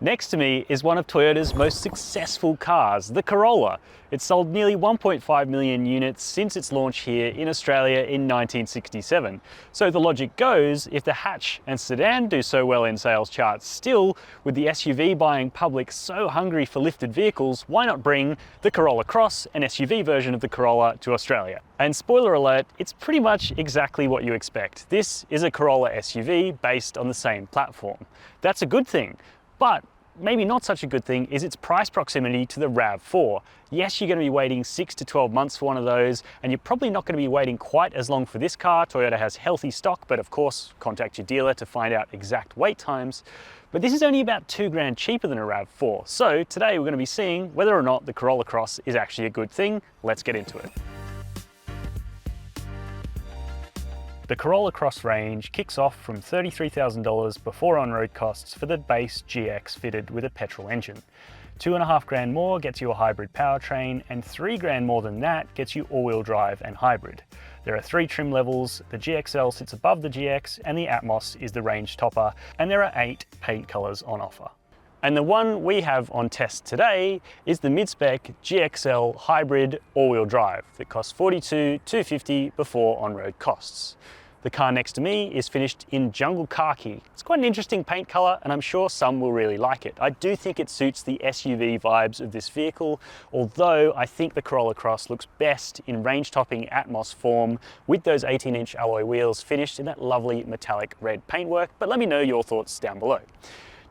Next to me is one of Toyota's most successful cars, the Corolla. It's sold nearly 1.5 million units since its launch here in Australia in 1967. So the logic goes, if the hatch and sedan do so well in sales charts still, with the SUV buying public so hungry for lifted vehicles, why not bring the Corolla Cross, an SUV version of the Corolla, to Australia? And spoiler alert, it's pretty much exactly what you expect. This is a Corolla SUV based on the same platform. That's a good thing. But maybe not such a good thing is its price proximity to the RAV4. Yes, you're going to be waiting 6 to 12 months for one of those, and you're probably not going to be waiting quite as long for this car. Toyota has healthy stock, but of course, contact your dealer to find out exact wait times. But this is only about $2,000 cheaper than a RAV4. So today we're going to be seeing whether or not the Corolla Cross is actually a good thing. Let's get into it. The Corolla Cross range kicks off from $33,000 before on-road costs for the base GX fitted with a petrol engine. $2,500 more gets you a hybrid powertrain, and $3,000 more than that gets you all-wheel drive and hybrid. There are 3 trim levels, the GXL sits above the GX, and the Atmos is the range topper, and there are 8 paint colours on offer. And the one we have on test today is the mid-spec GXL hybrid all-wheel drive that costs $42,250 before on-road costs. The car next to me is finished in jungle khaki. It's quite an interesting paint color, and I'm sure some will really like it. I do think it suits the SUV vibes of this vehicle, although I think the Corolla Cross looks best in range-topping Atmos form with those 18-inch alloy wheels finished in that lovely metallic red paintwork. But let me know your thoughts down below.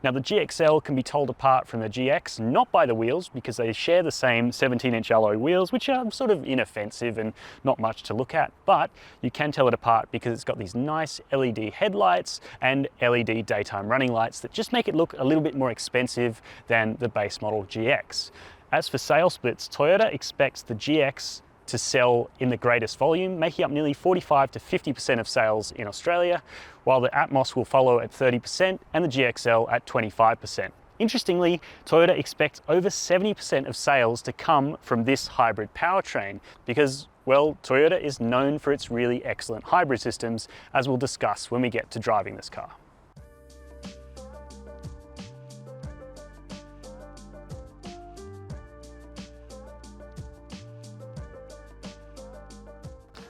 Now the GXL can be told apart from the GX, not by the wheels, because they share the same 17-inch alloy wheels, which are sort of inoffensive and not much to look at, but you can tell it apart because it's got these nice LED headlights and LED daytime running lights that just make it look a little bit more expensive than the base model GX. As for sales splits, Toyota expects the GX to sell in the greatest volume, making up nearly 45 to 50% of sales in Australia, while the Atmos will follow at 30% and the GXL at 25%. Interestingly, Toyota expects over 70% of sales to come from this hybrid powertrain because, well, Toyota is known for its really excellent hybrid systems, as we'll discuss when we get to driving this car.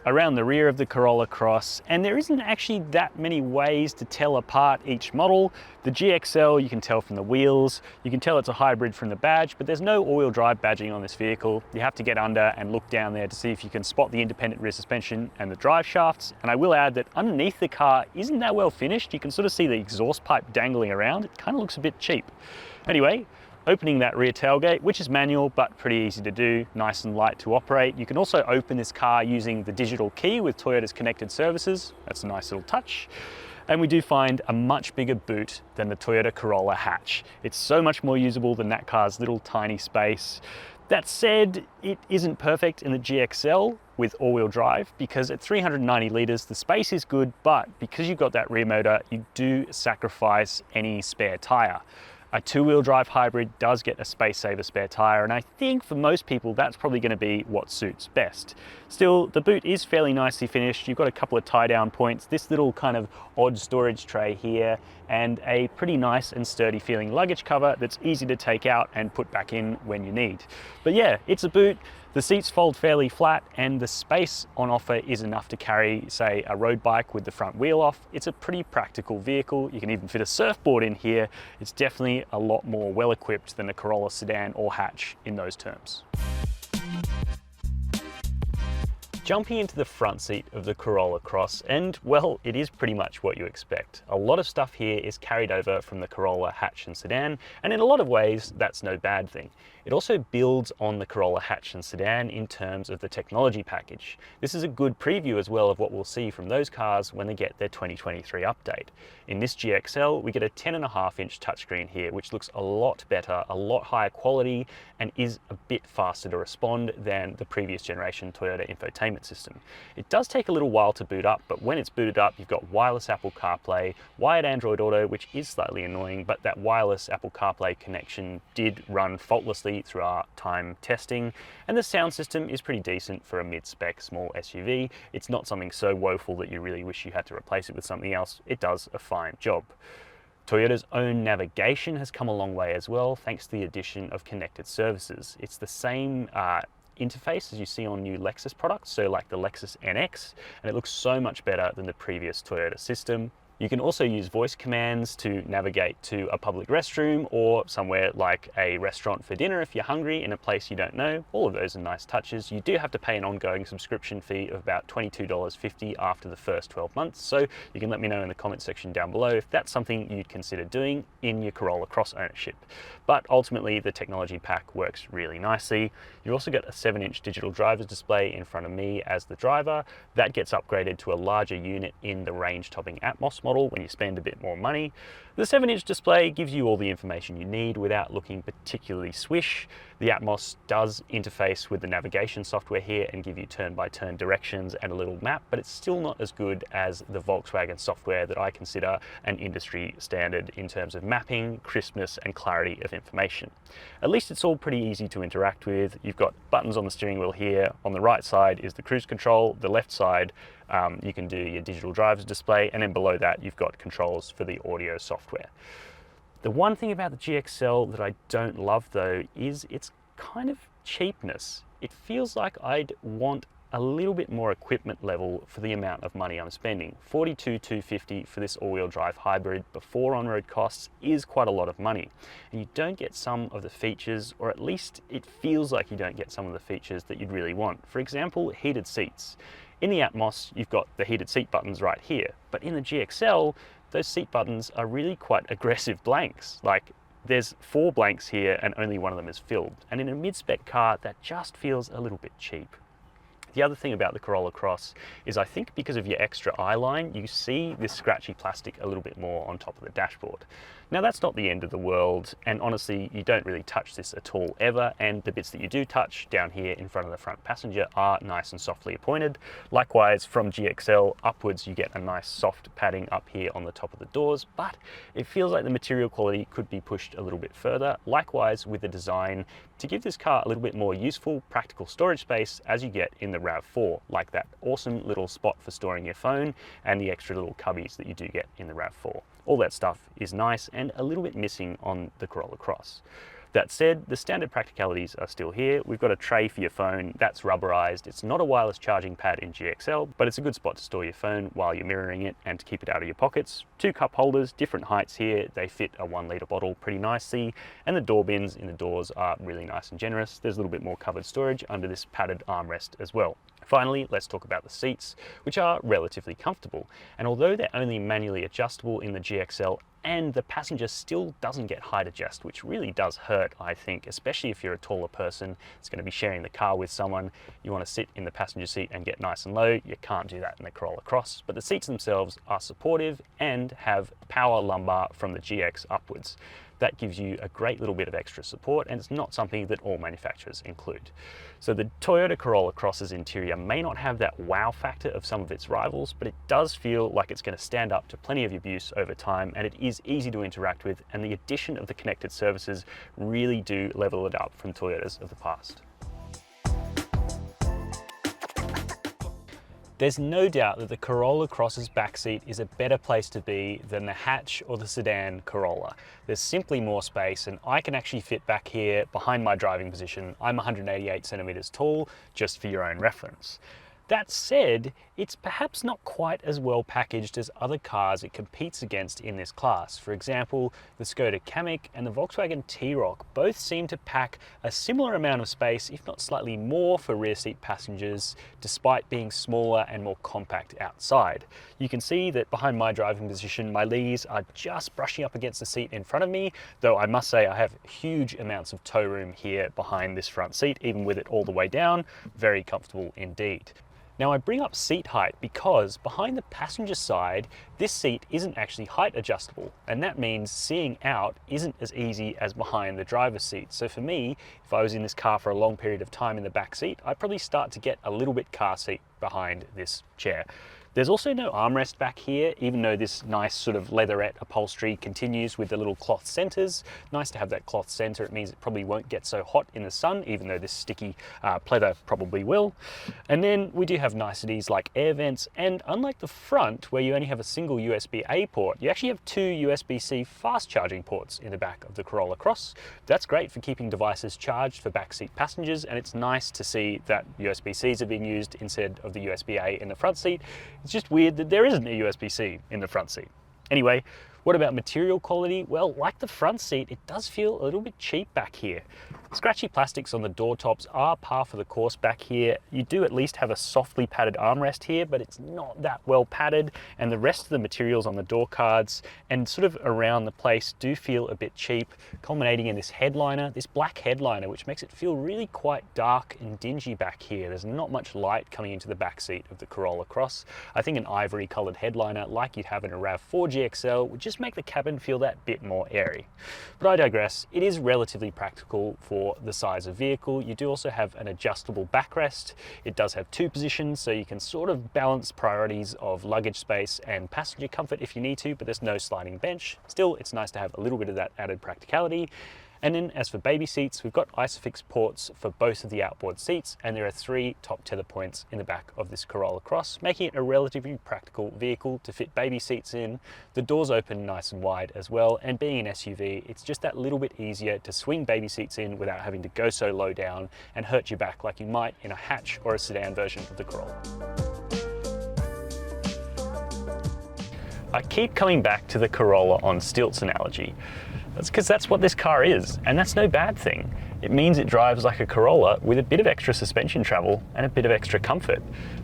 Around the rear of the Corolla Cross, and there isn't actually that many ways to tell apart each model. The GXL you can tell from the wheels, you can tell it's a hybrid from the badge, but there's no all-wheel drive badging on this vehicle. You have to get under and look down there to see if you can spot the independent rear suspension and the drive shafts. And I will add that underneath the car isn't that well finished. You can sort of see the exhaust pipe dangling around. It kind of looks a bit cheap. Anyway, opening that rear tailgate, which is manual but pretty easy to do, nice and light to operate. You can also open this car using the digital key with Toyota's connected services. That's a nice little touch. And we do find a much bigger boot than the Toyota Corolla hatch. It's so much more usable than that car's little tiny space. That said, it isn't perfect in the GXL with all-wheel drive because at 390 litres the space is good, but because you've got that rear motor, you do sacrifice any spare tyre. A 2-wheel drive hybrid does get a space saver spare tyre, and I think for most people that's probably going to be what suits best. Still, the boot is fairly nicely finished. You've got a couple of tie-down points, this little kind of odd storage tray here, and a pretty nice and sturdy feeling luggage cover that's easy to take out and put back in when you need. But yeah, it's a boot. The seats fold fairly flat, and the space on offer is enough to carry, say, a road bike with the front wheel off. It's a pretty practical vehicle. You can even fit a surfboard in here. It's definitely a lot more well-equipped than a Corolla sedan or hatch in those terms. Jumping into the front seat of the Corolla Cross, and well, it is pretty much what you expect. A lot of stuff here is carried over from the Corolla hatch and sedan, and in a lot of ways, that's no bad thing. It also builds on the Corolla hatch and sedan in terms of the technology package. This is a good preview as well of what we'll see from those cars when they get their 2023 update. In this GXL, we get a 10.5-inch touchscreen here, which looks a lot better, a lot higher quality, and is a bit faster to respond than the previous generation Toyota infotainment system. It does take a little while to boot up, but when it's booted up, you've got wireless Apple CarPlay, wired Android Auto, which is slightly annoying, but that wireless Apple CarPlay connection did run faultlessly through our time testing, and the sound system is pretty decent for a mid-spec small SUV. It's not something so woeful that you really wish you had to replace it with something else. It does a fine job. Toyota's own navigation has come a long way as well, thanks to the addition of connected services. It's the same interface as you see on new Lexus products, so like the Lexus NX, and it looks so much better than the previous Toyota system. You can also use voice commands to navigate to a public restroom or somewhere like a restaurant for dinner if you're hungry in a place you don't know. All of those are nice touches. You do have to pay an ongoing subscription fee of about $22.50 after the first 12 months. So you can let me know in the comment section down below if that's something you'd consider doing in your Corolla Cross ownership. But ultimately, the technology pack works really nicely. You've also got a 7-inch digital driver's display in front of me as the driver. That gets upgraded to a larger unit in the range-topping Atmos model when you spend a bit more money. The 7-inch display gives you all the information you need without looking particularly swish. The Atmos does interface with the navigation software here and give you turn-by-turn directions and a little map, but it's still not as good as the Volkswagen software that I consider an industry standard in terms of mapping, crispness, and clarity of information. At least it's all pretty easy to interact with. You've got buttons on the steering wheel here. On the right side is the cruise control. The left side, you can do your digital driver's display, and then below that you've got controls for the audio software. The one thing about the GXL that I don't love though is its kind of cheapness. It feels like I'd want a little bit more equipment level for the amount of money I'm spending. $42,250 for this all-wheel drive hybrid before on-road costs is quite a lot of money. And you don't get some of the features, or at least it feels like you don't get some of the features that you'd really want. For example, heated seats. In the Atmos, you've got the heated seat buttons right here, but in the GXL, those seat buttons are really quite aggressive blanks. Like, there's 4 blanks here and only one of them is filled. And in a mid-spec car, that just feels a little bit cheap. The other thing about the Corolla Cross is I think because of your extra eye line, you see this scratchy plastic a little bit more on top of the dashboard. Now that's not the end of the world, and honestly, you don't really touch this at all ever, and the bits that you do touch down here in front of the front passenger are nice and softly appointed. Likewise, from GXL upwards, you get a nice soft padding up here on the top of the doors, but it feels like the material quality could be pushed a little bit further. Likewise with the design, to give this car a little bit more useful, practical storage space as you get in the RAV4, like that awesome little spot for storing your phone and the extra little cubbies that you do get in the RAV4. All that stuff is nice and a little bit missing on the Corolla Cross. That said, the standard practicalities are still here. We've got a tray for your phone that's rubberized. It's not a wireless charging pad in GXL, but it's a good spot to store your phone while you're mirroring it and to keep it out of your pockets. 2 cup holders, different heights here. They fit a 1-litre bottle pretty nicely, and the door bins in the doors are really nice and generous. There's a little bit more covered storage under this padded armrest as well. Finally, let's talk about the seats, which are relatively comfortable. And although they're only manually adjustable in the GXL, and the passenger still doesn't get height adjust, which really does hurt, I think, especially if you're a taller person, it's going to be sharing the car with someone, you want to sit in the passenger seat and get nice and low, you can't do that in the Corolla Cross. But the seats themselves are supportive and have power lumbar from the GX upwards. That gives you a great little bit of extra support, and it's not something that all manufacturers include. So the Toyota Corolla Cross's interior may not have that wow factor of some of its rivals, but it does feel like it's going to stand up to plenty of abuse over time, and it is easy to interact with, and the addition of the connected services really do level it up from Toyotas of the past. There's no doubt that the Corolla Cross's backseat is a better place to be than the hatch or the sedan Corolla. There's simply more space, and I can actually fit back here behind my driving position. I'm 188 centimeters tall, just for your own reference. That said, it's perhaps not quite as well packaged as other cars it competes against in this class. For example, the Skoda Kamiq and the Volkswagen T-Roc both seem to pack a similar amount of space, if not slightly more, for rear seat passengers, despite being smaller and more compact outside. You can see that behind my driving position, my knees are just brushing up against the seat in front of me, though I must say I have huge amounts of toe room here behind this front seat, even with it all the way down. Very comfortable indeed. Now I bring up seat height because behind the passenger side, this seat isn't actually height adjustable, and that means seeing out isn't as easy as behind the driver's seat. So for me, if I was in this car for a long period of time in the back seat, I'd probably start to get a little bit car seat behind this chair. There's also no armrest back here, even though this nice sort of leatherette upholstery continues with the little cloth centers. Nice to have that cloth center. It means it probably won't get so hot in the sun, even though this sticky pleather probably will. And then we do have niceties like air vents, and unlike the front where you only have a single USB-A port, you actually have 2 USB-C fast charging ports in the back of the Corolla Cross. That's great for keeping devices charged for backseat passengers, and it's nice to see that USB-Cs are being used instead of the USB-A in the front seat. It's just weird that there isn't a USB-C in the front seat. Anyway, what about material quality? Well, like the front seat, it does feel a little bit cheap back here. Scratchy plastics on the door tops are par for the course back here. You do at least have a softly padded armrest here, but it's not that well padded, and the rest of the materials on the door cards and sort of around the place do feel a bit cheap, culminating in this headliner, this black headliner, which makes it feel really quite dark and dingy back here. There's not much light coming into the back seat of the Corolla Cross. I think an ivory colored headliner like you'd have in a RAV4 GXL would just make the cabin feel that bit more airy. But I digress. It is relatively practical for the size of vehicle. You do also have an adjustable backrest. It does have 2 positions, so you can sort of balance priorities of luggage space and passenger comfort if you need to, but there's no sliding bench. Still, it's nice to have a little bit of that added practicality. And then as for baby seats, we've got ISOFIX ports for both of the outboard seats, and there are 3 top tether points in the back of this Corolla Cross, making it a relatively practical vehicle to fit baby seats in. The doors open nice and wide as well, and being an SUV, it's just that little bit easier to swing baby seats in without having to go so low down and hurt your back like you might in a hatch or a sedan version of the Corolla. I keep coming back to the Corolla on stilts analogy. That's because that's what this car is, and that's no bad thing. It means it drives like a Corolla with a bit of extra suspension travel and a bit of extra comfort.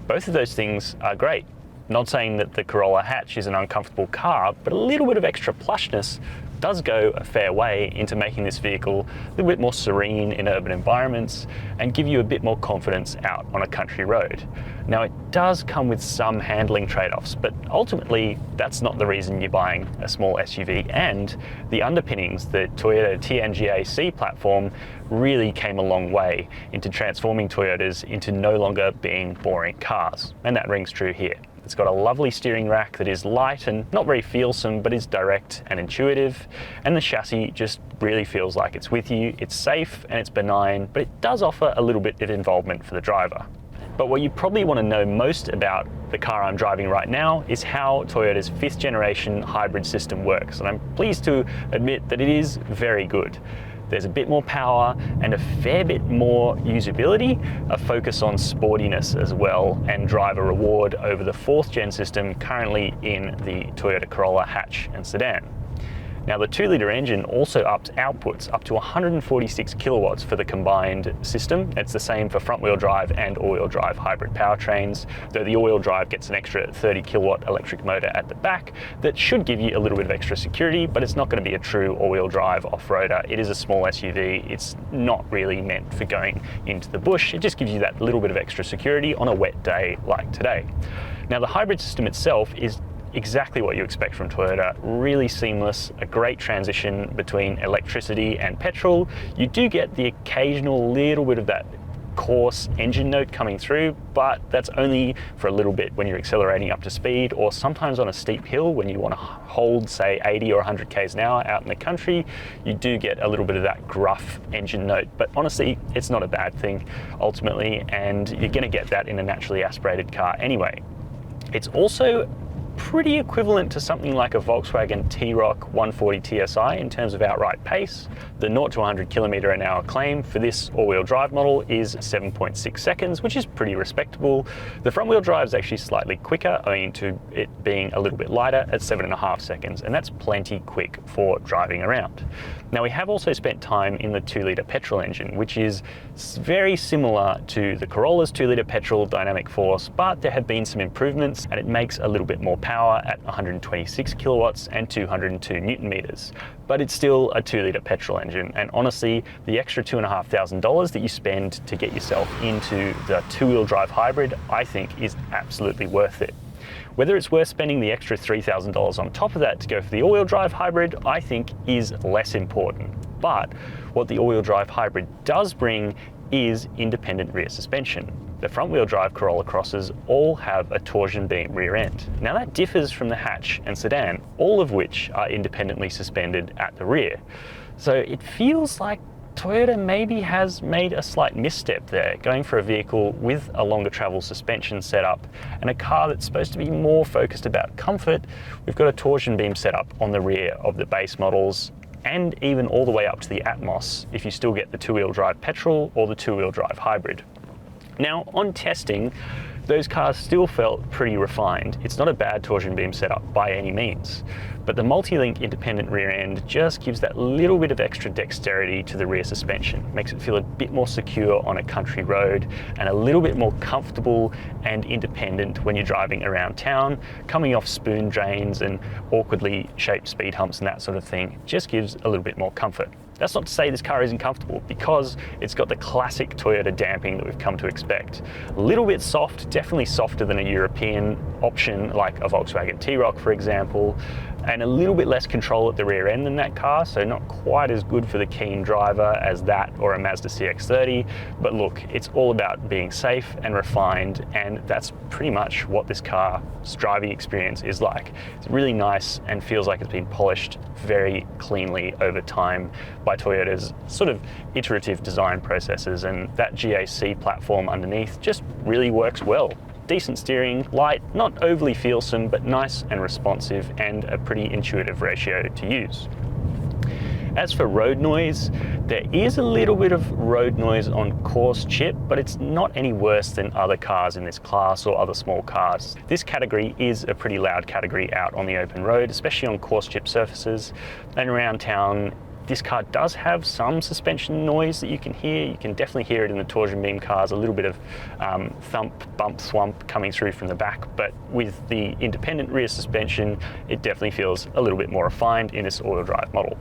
Both of those things are great. Not saying that the Corolla hatch is an uncomfortable car, but a little bit of extra plushness does go a fair way into making this vehicle a little bit more serene in urban environments and give you a bit more confidence out on a country road. Now, it does come with some handling trade-offs, but ultimately that's not the reason you're buying a small SUV, and the underpinnings, the Toyota Tianjia C platform, really came a long way into transforming Toyotas into no longer being boring cars, and that rings true here. It's got a lovely steering rack that is light and not very feelsome, but is direct and intuitive. And the chassis just really feels like it's with you. It's safe and it's benign, but it does offer a little bit of involvement for the driver. But what you probably want to know most about the car I'm driving right now is how Toyota's 5th generation hybrid system works. And I'm pleased to admit that it is very good. There's a bit more power and a fair bit more usability, a focus on sportiness as well, and driver reward over the 4th gen system currently in the Toyota Corolla hatch and sedan. Now, the 2-litre engine also ups outputs up to 146 kilowatts for the combined system. It's the same for front-wheel drive and all-wheel drive hybrid powertrains, though the all-wheel drive gets an extra 30 kilowatt electric motor at the back that should give you a little bit of extra security, but it's not going to be a true all-wheel drive off-roader. It is a small SUV. It's not really meant for going into the bush. It just gives you that little bit of extra security on a wet day like today. Now, the hybrid system itself is exactly what you expect from Toyota. Really seamless, a great transition between electricity and petrol. You do get the occasional little bit of that coarse engine note coming through, but that's only for a little bit when you're accelerating up to speed, or sometimes on a steep hill when you want to hold, say, 80 or 100 k's an hour out in the country. You do get a little bit of that gruff engine note, but honestly, it's not a bad thing ultimately, and you're going to get that in a naturally aspirated car anyway. It's also pretty equivalent to something like a Volkswagen T-Roc 140 TSI in terms of outright pace. The 0 to 100 km/h claim for this all-wheel drive model is 7.6 seconds, which is pretty respectable. The front-wheel drive is actually slightly quicker, owing to it being a little bit lighter at 7.5 seconds, and that's plenty quick for driving around. Now, we have also spent time in the 2-litre petrol engine, which is very similar to the Corolla's 2-litre petrol dynamic force, but there have been some improvements, and it makes a little bit more power at 126 kilowatts and 202 Newton meters. But it's still a 2-litre petrol engine, and honestly, the extra $2,500 that you spend to get yourself into the 2-wheel drive hybrid, I think is absolutely worth it. Whether it's worth spending the extra $3,000 on top of that to go for the all-wheel drive hybrid, I think is less important. But what the all-wheel drive hybrid does bring is independent rear suspension. The front-wheel drive Corolla Crosses all have a torsion beam rear end. Now that differs from the hatch and sedan, all of which are independently suspended at the rear. So it feels like Toyota maybe has made a slight misstep there, going for a vehicle with a longer travel suspension setup and a car that's supposed to be more focused about comfort. We've got a torsion beam setup on the rear of the base models, and even all the way up to the Atmos if you still get the two-wheel drive petrol or the two-wheel drive hybrid. Now, on testing, those cars still felt pretty refined. It's not a bad torsion beam setup by any means, but the multi-link independent rear end just gives that little bit of extra dexterity to the rear suspension. Makes it feel a bit more secure on a country road and a little bit more comfortable and independent when you're driving around town, coming off spoon drains and awkwardly shaped speed humps and that sort of thing. Just gives a little bit more comfort. That's not to say this car isn't comfortable, because it's got the classic Toyota damping that we've come to expect. A little bit soft, definitely softer than a European option like a Volkswagen T-Roc, for example, and a little bit less control at the rear end than that car, so not quite as good for the keen driver as that or a Mazda CX-30. But look, it's all about being safe and refined, and that's pretty much what this car's driving experience is like. It's really nice and feels like it's been polished very cleanly over time by Toyota's sort of iterative design processes, and that GAC platform underneath just really works well. Decent steering, light, not overly feelsome, but nice and responsive, and a pretty intuitive ratio to use. As for road noise, there is a little bit of road noise on coarse chip, but it's not any worse than other cars in this class or other small cars. This category is a pretty loud category out on the open road, especially on coarse chip surfaces, and around town. This car does have some suspension noise that you can hear. You can definitely hear it in the torsion beam cars, a little bit of thump, bump, thwump coming through from the back, but with the independent rear suspension, it definitely feels a little bit more refined in this all-wheel drive model.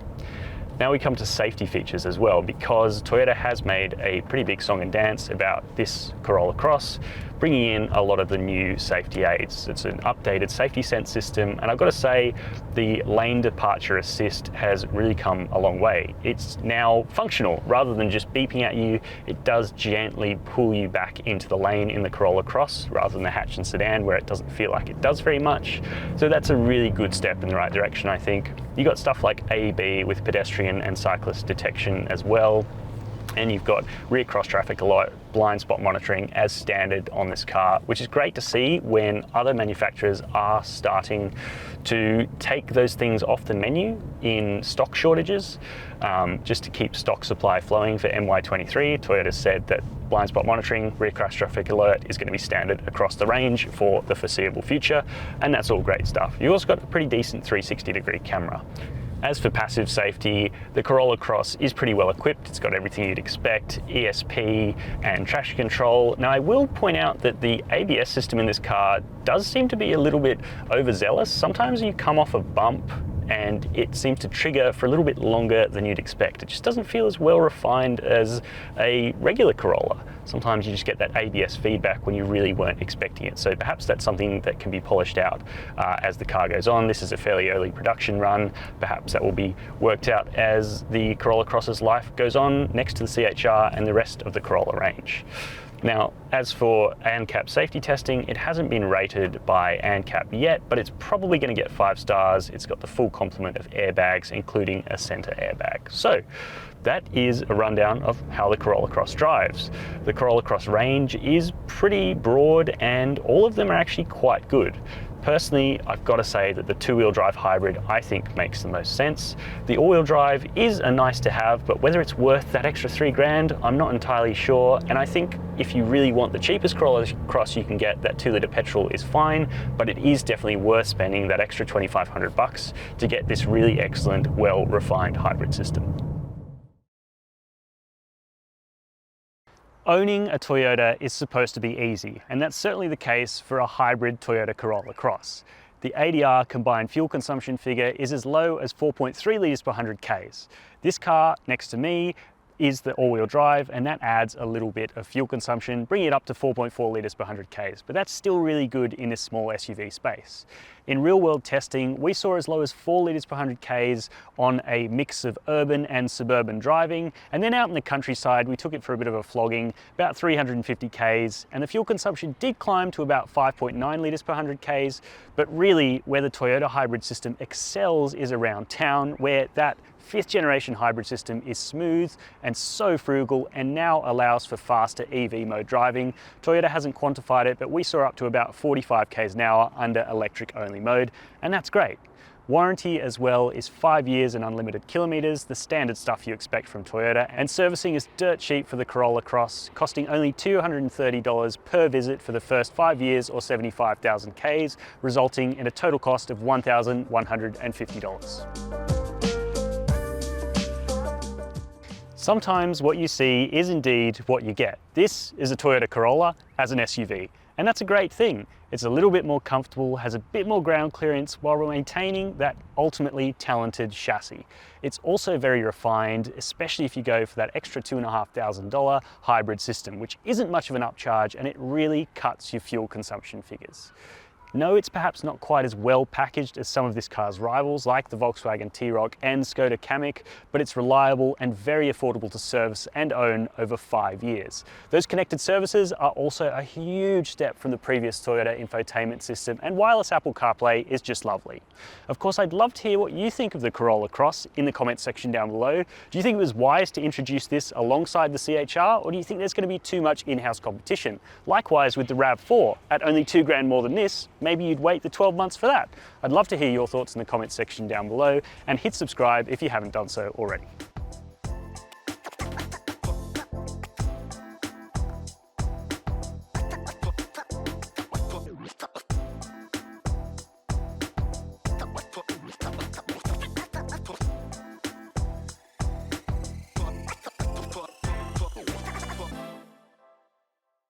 Now we come to safety features as well, because Toyota has made a pretty big song and dance about this Corolla Cross, bringing in a lot of the new safety aids. It's an updated safety sense system, and I've got to say the lane departure assist has really come a long way. It's now functional. Rather than just beeping at you, it does gently pull you back into the lane in the Corolla Cross, rather than the hatch and sedan where it doesn't feel like it does very much. So that's a really good step in the right direction, I think. You got stuff like AEB with pedestrian and cyclist detection as well. And you've got rear cross traffic alert, blind spot monitoring as standard on this car, which is great to see when other manufacturers are starting to take those things off the menu in stock shortages, just to keep stock supply flowing. For MY23, Toyota said that blind spot monitoring, rear cross traffic alert is going to be standard across the range for the foreseeable future, and that's all great stuff. You also got a pretty decent 360-degree camera. As for passive safety, the Corolla Cross is pretty well equipped. It's got everything you'd expect, ESP and traction control. Now I will point out that the ABS system in this car does seem to be a little bit overzealous. Sometimes you come off a bump and it seems to trigger for a little bit longer than you'd expect. It just doesn't feel as well refined as a regular Corolla. Sometimes you just get that ABS feedback when you really weren't expecting it. So perhaps that's something that can be polished out as the car goes on. This is a fairly early production run. Perhaps that will be worked out as the Corolla Cross's life goes on next to the CHR and the rest of the Corolla range. Now, as for ANCAP safety testing, it hasn't been rated by ANCAP yet, but it's probably going to get 5 stars. It's got the full complement of airbags, including a center airbag. So that is a rundown of how the Corolla Cross drives. The Corolla Cross range is pretty broad, and all of them are actually quite good. Personally, I've got to say that the two-wheel drive hybrid I think makes the most sense. The all-wheel drive is a nice to have, but whether it's worth that extra $3,000, I'm not entirely sure. And I think if you really want the cheapest Corolla Cross you can get, that 2-litre petrol is fine, but it is definitely worth spending that extra $2,500 to get this really excellent, well-refined hybrid system. Owning a Toyota is supposed to be easy, and that's certainly the case for a hybrid Toyota Corolla Cross. The ADR combined fuel consumption figure is as low as 4.3 litres per 100 Ks. This car next to me is the all-wheel drive, and that adds a little bit of fuel consumption, bringing it up to 4.4 litres per 100 Ks, but that's still really good in this small SUV space. In real-world testing, we saw as low as 4 litres per 100 Ks on a mix of urban and suburban driving, and then out in the countryside, we took it for a bit of a flogging, about 350 Ks, and the fuel consumption did climb to about 5.9 litres per 100 Ks, but really where the Toyota hybrid system excels is around town, where that 5th generation hybrid system is smooth and so frugal and now allows for faster EV mode driving. Toyota hasn't quantified it, but we saw up to about 45 Ks an hour under electric only mode, and that's great. Warranty as well is 5 years and unlimited kilometers, the standard stuff you expect from Toyota, and servicing is dirt cheap for the Corolla Cross, costing only $230 per visit for the first 5 years or 75,000 Ks, resulting in a total cost of $1,150. Sometimes what you see is indeed what you get. This is a Toyota Corolla as an SUV, and that's a great thing. It's a little bit more comfortable, has a bit more ground clearance while maintaining that ultimately talented chassis. It's also very refined, especially if you go for that extra $2,500 hybrid system, which isn't much of an upcharge, and it really cuts your fuel consumption figures. No, it's perhaps not quite as well packaged as some of this car's rivals like the Volkswagen T-Roc and Skoda Kamiq, but it's reliable and very affordable to service and own over 5 years. Those connected services are also a huge step from the previous Toyota infotainment system, and wireless Apple CarPlay is just lovely. Of course, I'd love to hear what you think of the Corolla Cross in the comments section down below. Do you think it was wise to introduce this alongside the CHR, or do you think there's going to be too much in-house competition? Likewise with the RAV4, at only $2,000 more than this, maybe you'd wait the 12 months for that. I'd love to hear your thoughts in the comments section down below, and hit subscribe if you haven't done so already.